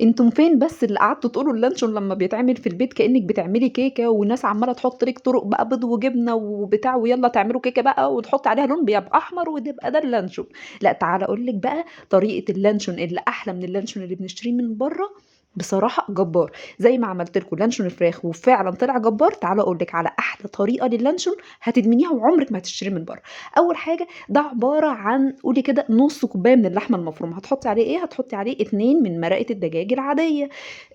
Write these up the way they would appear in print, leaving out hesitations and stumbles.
أنتم فين بس اللي قعدتوا تقولوا اللانشون لمّا بيتعمل في البيت كإنِّك بتعملي كيكة والناس عمّالة تحط لِك طُرق بقى بيض وجبنة وبتاع ويالّا تعملوا كيكة بقى وتحطّي عليها لون بيبقى أحمر وتبقى ده اللانشون. لأ تعالَ أقول لِك بقى طريقة اللانشون اللي أحلى من اللانشون اللي بنشتريه من برّه بصراحة جبّار. زي ما عملت لكم لانشون الفراخ وفعلًا طلع جبّار، تعالَ أقول لِك على أحلى طريقة للانشون هتدمنيها وعمرِك ما هتشتريه من برّه. أول حاجة ده عبارة عن قولي كده نُص كوباية من اللحمة المفرومة، هتحطّي عليه إيه، هتحطّي عليه 2 من مرقة الدجاج العادية،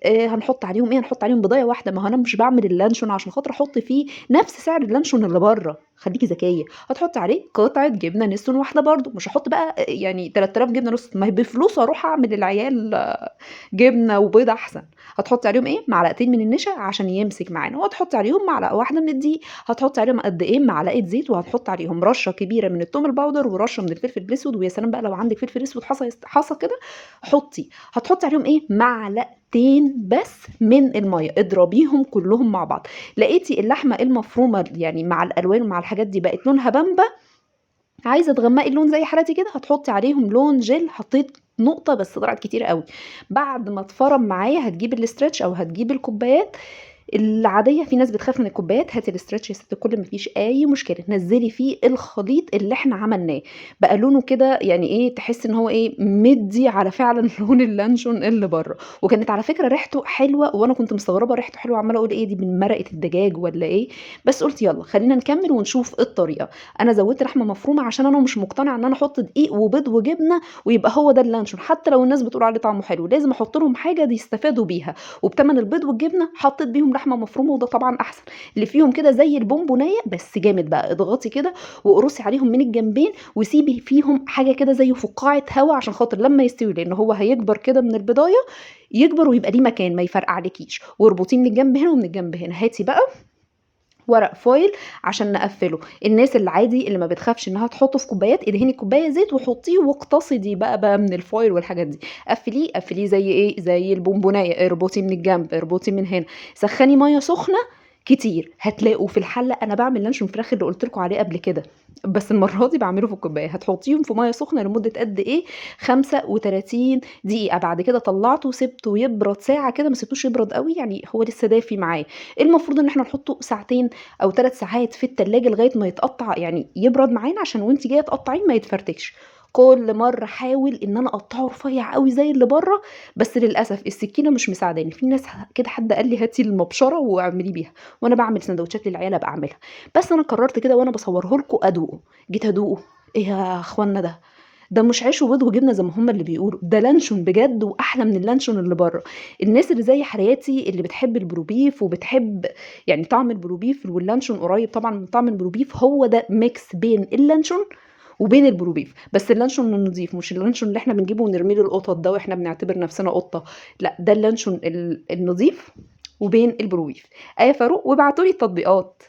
هنحط عليهم إيه، هنحط عليهم بيضاية واحدة، ما هو أنا مش باعمل اللانشون عشان خاطر أحط فيه نفس سعر اللانشون اللي برّه، خليكِ ذكية، هتحطّي عليه قطعة جبنة نستون واحدة برضه، مش هاحط بقى يعني 3000 جبنة نستون، ما هي بفلوس أروح أعمل للعيال جبنة وبيض أحسن. هتحطّي عليهم إيه، معلقتين من النشا عشان يمسك معانا، وهتحطّي عليهم معلقة واحدة من الدقيق، هتحطّي عليهم قد إيه، معلقة زيت، وهنحط عليهم رشة كبيرة من التوم الباودر ورشة من الفلفل الأسود، ويا سلام بقى لو عندِك فلفل أسود حصى كده حطّي، هتحطّي عليهم إيه، معلقتين بس من المَيّة، اضربيهم كلّهم مع بعض. لقيتِ اللحمة المفرومة يعني مع الألوان ومع الحاجات دي بقت لونها بامبا، عايزة تغمّقي اللون زي حالاتي كده، هتحطّي عليهم لون جل، حطيت نقطة بس طلعت كتير أوي. بعد ما اتفرم معايا هتجيبي الstretch أو هتجيبي الكوبايات العادية، في ناس بتخاف من الكوبايات، هاتي الstretch يا ست الكل ما فيش أي مشكلة، نزّلي فيه الخليط اللي إحنا عملناه، بقى لونه كده يعني إيه، تحسّي إن هو إيه، مدّي على فعلًا لون اللانشون اللي برّه، وكانت على فكرة ريحته حلوة وأنا كنت مستغربة ريحته حلوة وعمّالة أقول إيه دي من مرقة الدجاج والّا إيه، بس قُلت يالّا خلّينا نكمّل ونشوف الطريقة. أنا زوّدت لحمة مفرومة عشان أنا مش مقتنعة إن أنا أحُط دقيق وبيض وجبنة ويبقى هو ده اللانشون، حتى لو الناس بتقول عليه طعمه حلو، لازم أحُط لهم حاجة يستفادوا بيها، وبتمن البيض والجبنة حطيت بيهم لحمة مفرومة وده طبعًا أحسن، اللي فيهم كده زي البونبوناية بس جامد بقى، اضغطي كده واقرصي عليهم من الجنبين وسيبي فيهم حاجة كده زي فقاعة هوا عشان خاطر لمّا يستوي، لإن هو هيكبر كده من البضاية، يكبر ويبقى ليه مكان ما يفرقعلكيش، واربطيه من الجنب هنا ومن الجنب هنا. هاتي بقى ورق فويل عشان نقفّله، الناس اللي عادي اللي ما بتخافش إنها تحطه في كوبايات، ادهني الكوباية زيت وحطيه واقتصدي بقى من الفويل والحاجات دي، قفّليه زي إيه، زي البونبوناية، اربطي من الجنب، اربطي من هنا، سخّني مَيّة سخنة كتير، هتلاقوا في الحلة أنا باعمل لانشون فراخ اللي قُلت لكم عليه قبل كده، بس المرّة دي باعمله في الكوباية، هتحطيهم في مَيّة سخنة لمدة قد إيه، 35 دقيقة، بعد كده طلّعته وسِبته يبرد ساعة كده، ما سبتوش يبرد أوي، يعني هو لسه دافي معايا، المفروض إن إحنا نحطه ساعتين أو 3 ساعات في التلاجة لغاية ما يتقطّع يعني يبرد معانا عشان وأنتِ جاية تقطّعيه ما يتفرتكش. كل مرّة أحاول إن أنا أقطّعه رفيّع أوي زي اللي برّه، بس للأسف السكينة مش مساعداني، في ناس كده حد قال لي هاتي المبشرة واعمليه بيها، وأنا باعمل ساندوتشات للعيال أبقى أعملها، بس أنا قررت كده وأنا باصوّره لكم أدوقه، جيت أدوقه، إيه يا أخوانا ده! ده مش عيش وبيض وجبنة زي ما هُم اللي بيقولوا، ده لانشون بجد وأحلى من اللانشون اللي برّه. الناس اللي زي حالاتي اللي بتحب البروبيف وبتحب يعني طعم البروبيف واللانشون قريب طبعًا من طعم البروبيف، هو ده mix بين اللانشون وبين البروبيف، بس اللانشون النضيف مش اللانشون اللي إحنا بنجيبه ونرميه للقطط ده وإحنا بنعتبر نفسنا قطة، لأ ده اللانشون النضيف وبين البروبيف. آية فاروق وابعتوا لي التطبيقات.